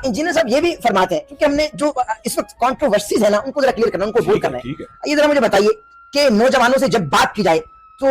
Engineer साहब ये भी फरमाते हैं, क्योंकि हमने जो इस वक्त कंट्रोवर्सीज है ना उनको जरा क्लियर करना, उनको बोल करना है। ये जरा मुझे बताइए कि नौजवानों से जब बात की जाए तो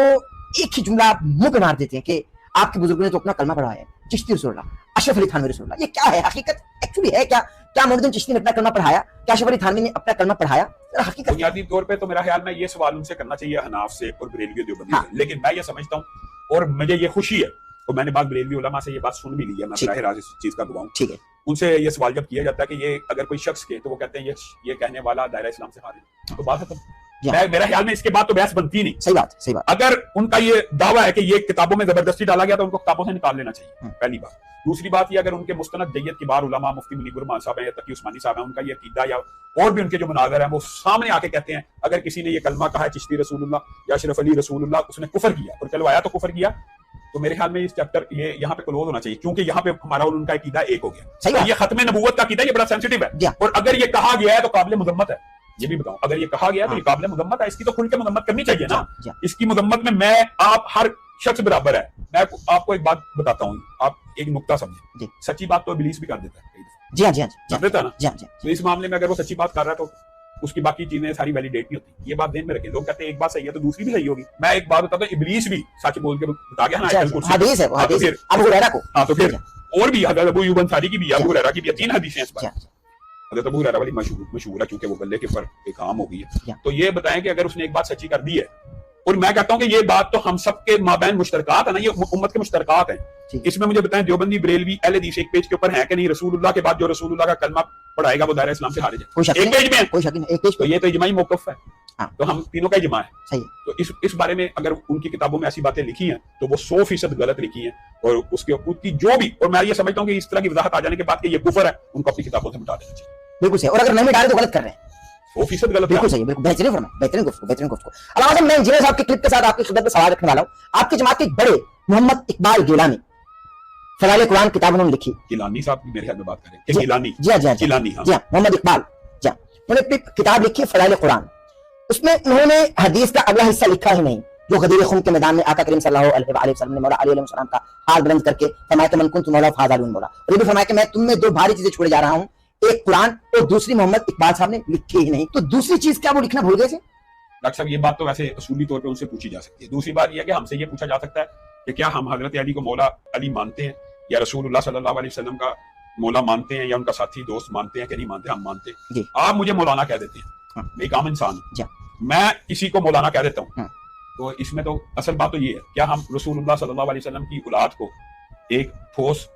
एक ही जुमला आप मुंह पे मार देते हैं कि आपके बुजुर्गों ने तो अपना कलमा पढ़ाया है, चिश्ती रसूलुल्लाह, अशरफ अली थानवी रसूलुल्लाह। ये क्या है, हकीकत एक्चुअली है क्या? क्या मोइनुद्दीन चिश्ती ने अपना कलमा पढ़ाया? क्या अशरफ अली थानवी ने अपना कलमा पढ़ाया? हकीकत बुनियादी तौर पे तो मेरा ख्याल में ये सवाल उनसे करना चाहिए हनाफ से और बरेलवी देवबंदी से, लेकिन मैं ये समझता हूँ और मुझे ये खुशी है, तो मैंने बात बरेलवी उलमा से ये बात सुन भी ली है, मैं बराह रास्त इस चीज का गवाह हूं। ठीक है, उनसे ये सवाल जब किया जाता है कि ये अगर कोई शख्स के, तो वो कहते हैं ये कहने वाला दायरा इस्लाम से खारिज, तो बात है। तो मेरा ख्याल में इसके बाद तो बहस बनती नहीं। सही बात, सही बात। अगर उनका ये दावा है कि ये किताबों में जबरदस्ती डाला गया तो उनको किताबों से निकाल लेना चाहिए, पहली बात। दूसरी बात ये, अगर उनके मुस्तनद जय्यद किबार उलमा मुफ्ती मुनीर रहमान साहब हैं या तकी उस्मानी साहब हैं, उनका ये अकीदा या और भी उनके जो मुनाज़र हैं वो सामने आके कहते हैं अगर किसी ने ये कलमा कहा है चिश्ती रसूलुल्लाह या अशरफ अली रसूलुल्लाह, उसने कुफर किया और चलो आया तो कुफर किया, तो मेरे ख्याल में इस चैप्टर ये यहाँ पे क्लोज होना चाहिए, क्योंकि यहाँ पे हमारा और उनका अकीदा एक हो गया। तो ये खत्म नबूवत का अकीदा, ये बड़ा सेंसिटिव है, और अगर ये कहा गया है तो काबिल मुज़म्मत है। ये भी बताऊं, अगर ये कहा गया तो ये काबिल मुज़म्मत है, इसकी तो खुल के मुज़म्मत करनी चाहिए ना। इसकी मुज़म्मत में मैं आप हर शख्स बराबर है। मैं आपको एक बात बताता हूँ, आप एक नुक्ता समझे, सच्ची बात तो इब्लीस भी कर देता है। जी हाँ, जी हाँ, कर देता है ना। जी हाँ, जी हाँ। तो इस मामले में अगर वो सच्ची बात कर रहा है तो उसकी बाकी चीजें सारी वैलिडेट नहीं होती। ये बात ध्यान में रखें। लोग कहते हैं एक बात सही है तो दूसरी भी सही होगी। मैं एक बात बताता हूँ, इब्लीस भी सच बोल के बता गया ना, हदीस है, हदीस है अबू हुरैरा को। हाँ, तो फिर और भी हज़रत अबू अय्यूब अंसारी की भी, अबू हुरैरा की भी 3 हदीसें हैं इस पर। हज़रत अबू हुरैरा वाली मशहूर है, क्योंकि वो गले के ऊपर एक आम हो गई है। तो ये बताएं कि अगर उसने एक बात सच्ची कर दी है, और मैं कहता हूं कि ये बात तो हम सबके माबैन मुश्तरकात है ना, ये उम्मत के मुश्तरकात हैं। इसमें मुझे बताएं देवबंदी बरेलवी अहले हदीस एक पेज के ऊपर है कि नहीं, रसूलुल्लाह के बाद जो रसूलुल्लाह का कलमा पढ़ाएगा वो दायरा इस्लाम से खारिज है। एक पेज में है, कोई शक नहीं, एक पेज तो ये तो इजमाई मौक़िफ़ है। तो हम तीनों का इजमा है। सही है। तो इस बारे में अगर उनकी किताबों में ऐसी बातें लिखी हैं तो वो 100% गलत लिखी हैं, और उसकी जो भी, और मैं ये समझता हूँ कि इस तरह की वजाहत आ जाने के बाद कि ये कुफर है, उनको अपनी किताबों से मिटा देना चाहिए। बिल्कुल सही, और अगर नहीं मिटा रहे तो गलत कर रहे हैं, 100% गलत। बिल्कुल सही, बिल्कुल बेहतरीन फरमाया, बेहतरीन गुफ्तगू, बेहतरीन गुफ्तगू। अल्लाह मैं इंजीनियर साहब की क्लिप के साथ आपकी खिदमत में सवाल रखने वाला हूं। आपकी जमात के बड़े मोहम्मद इकबाल गिलानी फलाइल कुरान किताब उन्होंने लिखी। गिलानी साहब की मेरे ख्याल में बात करें, गिलानी, जी हां, गिलानी, जी हां, मोहम्मद इकबाल, जी हां, उन्होंने एक किताब लिखी फलाइल कुरान। उसमें उन्होंने हदीस का अगला हिस्सा लिखा ही नहीं, जो गदीर खुम के मैदान में आका करीम सल्लल्लाहु अलैहि वसल्लम ने मौला अली अलैहि सलाम का हाथ बुलंद करके फरमाया कि मन कुंतु मौला फाज़ालुन मौला, और ये भी फरमाया कि मैं तुम में 2 भारी चीजें छोड़े जा रहा हूं, एक कुरान और दूसरी मोहम्मद इकबाल साहब ने लिखी ही नहीं। तो दूसरी चीज क्या वो लिखना भूल गए थे? डॉक्टर साहब ये बात तो वैसे असूली तौर पे उनसे पूछी जा सकती है। दूसरी बात यह है कि हमसे ये पूछा जा सकता है कि क्या हम हजरत अली को मौला अली मानते हैं या रसूलुल्लाह सल्लल्लाहु अलैहि वसल्लम का मौला मानते हैं या उनका साथी दोस्त मानते हैं कि नहीं मानते? हम मानते हैं। आप मुझे मौलाना कह देते हैं, मैं एक आम इंसान हूं, मैं किसी को मौलाना कह देता हूँ, तो इसमें तो असल बात तो ये है, क्या हम रसूलुल्लाह सल्लल्लाहु अलैहि वसल्लम की औलाद को एक ठोस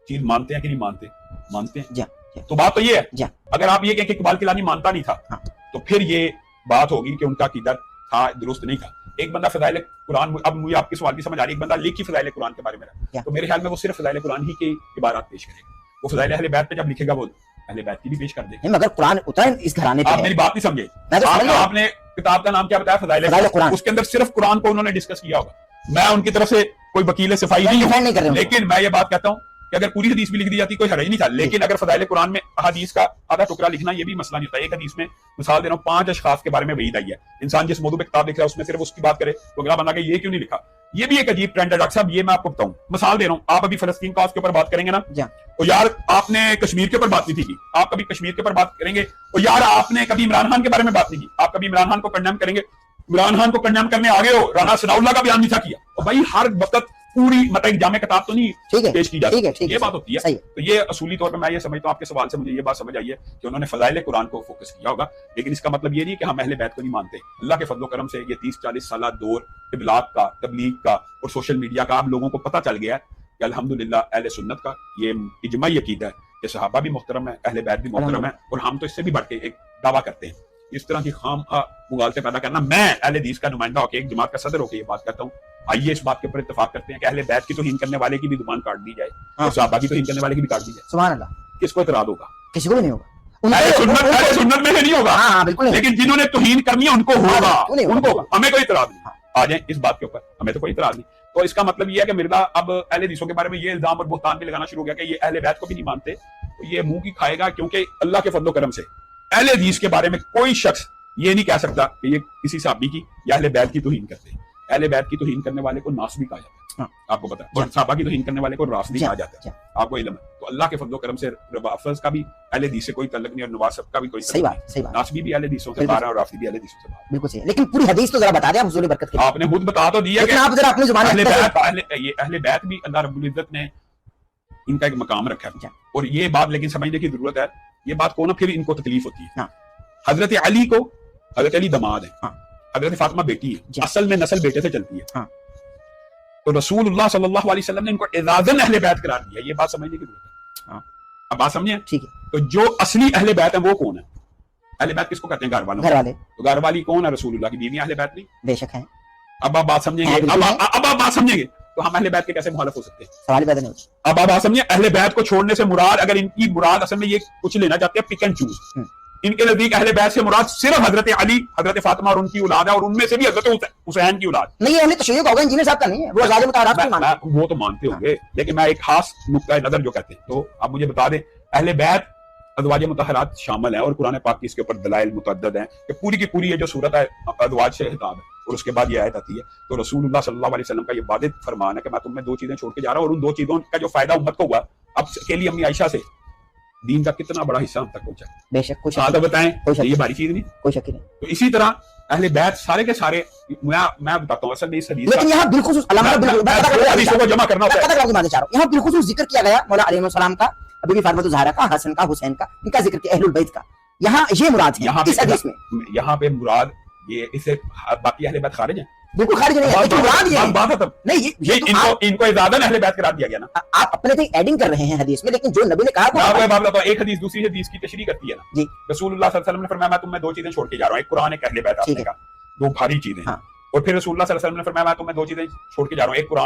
चीज मानते हैं कि नहीं मानते? मानते हैं। तो बात तो ये है, अगर आप ये कहें कि इकबाल किलानी मानता नहीं था, तो फिर ये बात होगी कि उनका अकीदा था, दुरुस्त नहीं था। एक बंदा फज़ाइल कुरान, अब मुझे आपकी सवाल की समझ आ रही है, एक बंदा लिखी फज़ाइल कुरान के बारे में, तो मेरे ख्याल में वो सिर्फ फज़ाइल कुरान ही की इबारत पेश करेगा। वो फज़ाइल अहले बैत पे जब लिखेगा वो अहले बैत की भी पेश कर देगा। मगर कुरान उतना इस घराने पे, आप मेरी बात नहीं समझे। आपने किताब का नाम क्या बताया? फज़ाइल कुरान। उसके अंदर सिर्फ कुरान को उन्होंने डिस्कस किया होगा। मैं उनकी तरफ से कोई वकील सफाई नहीं कर रहा, लेकिन मैं ये बात कहता हूँ कि अगर पूरी हदीस भी लिख दी जाती कोई हरज नहीं था, लेकिन अगर फज़ाइल कुरान में हदीस का आधा टुकड़ा लिखना ये भी मसला नहीं होता। एक हदीस में मिसाल दे रहा हूँ, 5 अशखास के बारे में वईद आई है, इंसान जिस मौजू पे किताब लिख रहा है उसमें सिर्फ उसकी बात करे तो अगला बंदा ये क्यों नहीं लिखा? ये भी एक अजीब ट्रेंड है डॉक्टर साहब। ये मैं आपको बताऊं, मिसाल दे रहा हूँ, आप अभी फलस्तीन कॉज के ऊपर बात करेंगे ना, तो यार आपने कश्मीर के ऊपर बात नहीं की, आप कभी कश्मीर के ऊपर बात करेंगे, और यार आपने कभी इमरान खान के बारे में बात नहीं की, आप कभी इमरान खान को कंडेम करेंगे, इमरान खान को कंडेम करने आगे हो, राना सनाउल्लाह का बयान नहीं था किया, और भाई हर वक्त पूरी मतलब जामे किताब तो नहीं पेश की जाती, ये बात होती है। तो ये असूली तौर पे मैं ये समझता हूँ, आपके सवाल से मुझे ये बात समझ आई है कि उन्होंने फज़ाइल कुरान को फोकस किया होगा, लेकिन इसका मतलब ये नहीं कि हम अहले बैत को नहीं मानते। अल्लाह के फजल करम से ये 30-40 साल दौर इबलाग का, तबलीग का और सोशल मीडिया का आप लोगों को पता चल गया है कि अल्हम्दुलिल्लाह अहले सुन्नत का ये इजमाई अकीदा है कि सहाबा भी मुहतरम है, अहले बैत भी मुहतरम है, और हम तो इससे भी बढ़ के एक दावा करते हैं। इस तरह की खाम मुगालते पैदा करना, मैं अहले हदीस का नुमाइंदा होकर, एक जमात का सदर होकर ये बात कहता हूँ, आइए इस बात के ऊपर इत्तेफाक करते हैं कि अहले बैत की तौहीन करने वाले की भी जुबान काट दी जाए और सहाबा की तौहीन करने वाले की भी काट दी जाए। सुभान अल्लाह। किसको इतराज होगा? किसी को भी नहीं होगा। अहले सुन्नत में नहीं होगा, बिल्कुल, लेकिन जिन्होंने तौहीन करनी है उनको होगा, उनको। हमें कोई इतराज नहीं, आ जाए इस बात के ऊपर, हमें तो कोई इतराज नहीं। तो इसका मतलब ये है कि मिर्जा अब अहले हदीसों के बारे में ये इल्जाम और बुहतान भी लगाना शुरू हो गया कि ये अहले बैत को भी नहीं मानते, तो ये मुंह की खाएगा, क्योंकि अल्लाह के फजल करम से अहले हदीस के बारे में कोई शख्स ये नहीं कह सकता कि ये किसी सहाबी की या अहले बैत की तौहीन करते हैं। اہل بیت کی توہین کرنے والے کو ناصبی کہا جاتا ہے, آپ کو پتا ہے, اور صحابہ کی توہین کرنے والے کو رافضی کہا جاتا ہے, آپ کو علم ہے. تو اللہ کے فضل و کرم سے رافض کا بھی اہل حدیث سے کوئی تعلق نہیں, اور نواسب کا بھی کوئی صحیح بات, صحیح بات. ناصبی بھی اہل حدیثوں سے باہر ہے اور رافضی بھی اہل حدیثوں سے باہر. بالکل صحیح, لیکن پوری حدیث تو ذرا بتا دیں آپ حضور برکت کے لیے. آپ نے خود بتا تو دیا کہ آپ ذرا اپنی زبان اہل بیت, یہ اہل بیت بھی اللہ رب العزت نے ان کا ایک مقام رکھا ہے, اور یہ بات لیکن سمجھنے کی ضرورت ہے. یہ بات کو نا پھر ان کو تکلیف ہوتی ہے. حضرت علی کو, حضرت علی دماد ہے, حضرت فاطمہ بیٹی ہے, اصل میں نسل بیٹے سے چلتی ہے. تو رسول اللہ صلی اللہ علیہ وسلم نے ان کو اعزازاً اہل بیت قرار دیا. یہ بات سمجھنے کی ضرورت ہے. اب بات سمجھیں, ٹھیک ہے. تو جو اصلی اہل بیت ہیں وہ کون ہے؟ اہل بیت کس کو کہتے ہیں؟ گھر والوں. گھر والے. تو گھر والی کون ہے؟ رسول اللہ کی بیوی اہل بیت نہیں؟ بے شک ہیں. اب آپ بات سمجھیں گے, اب آپ بات سمجھیں گے تو ہم اہل بیت کے کیسے مخالف ہو سکتے ہیں؟ سوال پیدا نہیں ہوتا. اب آپ بات سمجھیں, اہل بیت کو چھوڑنے سے مراد, اگر ان کی مراد اصل میں یہ کچھ لینا چاہتے ہیں پک اینڈ چوز, ان کے نزدیک اہل بیت سے مراد صرف حضرت علی, حضرت فاطمہ اور ان کی اولاد ہے, اور ان میں سے بھی حضرت حسین کی اولاد نہیں ہے. تشیع کا ہوگا, انجینئر صاحب کا نہیں ہے, وہ ازواج مطہرات نہیں مانتے. وہ تو مانتے ہوں گے, لیکن میں ایک خاص نقطہ نظر جو کہتے ہیں, تو آپ مجھے بتا دیں اہل بیت ازواج مطہرات شامل ہیں, اور قرآن پاک کی اس کے اوپر دلائل متعدد ہیں کہ پوری کی پوری یہ جو صورت ہے ازواج سے خطاب ہے, اور اس کے بعد یہ آیت آتی ہے. تو رسول اللہ صلی اللہ علیہ وسلم کا یہ واضح فرمان ہے کہ میں تم میں 2 چیزیں چھوڑ کے جا رہا ہوں, اور ان 2 چیزوں کا جو فائدہ امت کو ہوا, اب اکیلی امی عائشہ سے دین کا کتنا بڑا حصہ ہم تک پہنچا. بے شک, کچھ تو بتائیں, یہ باری چیز نہیں, کوئی شک نہیں. تو اسی طرح اہل بیت سارے کے سارے, میں بتاتا ہوں اصل میں اس حدیث, لیکن یہاں بالخصوص حدیثوں کو جمع کرنا ہوتا ہے, یہاں بالخصوص ذکر کیا گیا مولا علیہ السلام کا, بی بی فاطمہ الزہرا کا, حسن کا, حسین کا, ان کا ذکر کیا, اہل البیت کا. یہاں یہ مراد ہے اس حدیث میں, یہاں پہ مراد یہ, اس سے باقی اہل بیت خارج ہیں, بالکل خارج نہیں ہے, لیکن مراد یہ ہے نہیں, یہ ان کو اعزازاً اہل بیت قرار دیا گیا نا. آپ اپنے سے ایڈنگ کر رہے ہیں حدیث میں, لیکن جو نبی نے کہا, ایک حدیث دوسری حدیث کی تشریح کرتی ہے نا جی. رسول اللہ صلی اللہ علیہ وسلم نے فرمایا میں تم میں 2 چیزیں چھوڑ کے جا رہا ہوں, ایک قرآن, ایک اہل بیت. آپ نے کہا 2 بھاری چیزیں, اور پھر رسول اللہ صلی اللہ علیہ وسلم نے فرمایا میں تم میں 2 چیزیں چھوڑ کے جا رہا ہوں, ایک قرآن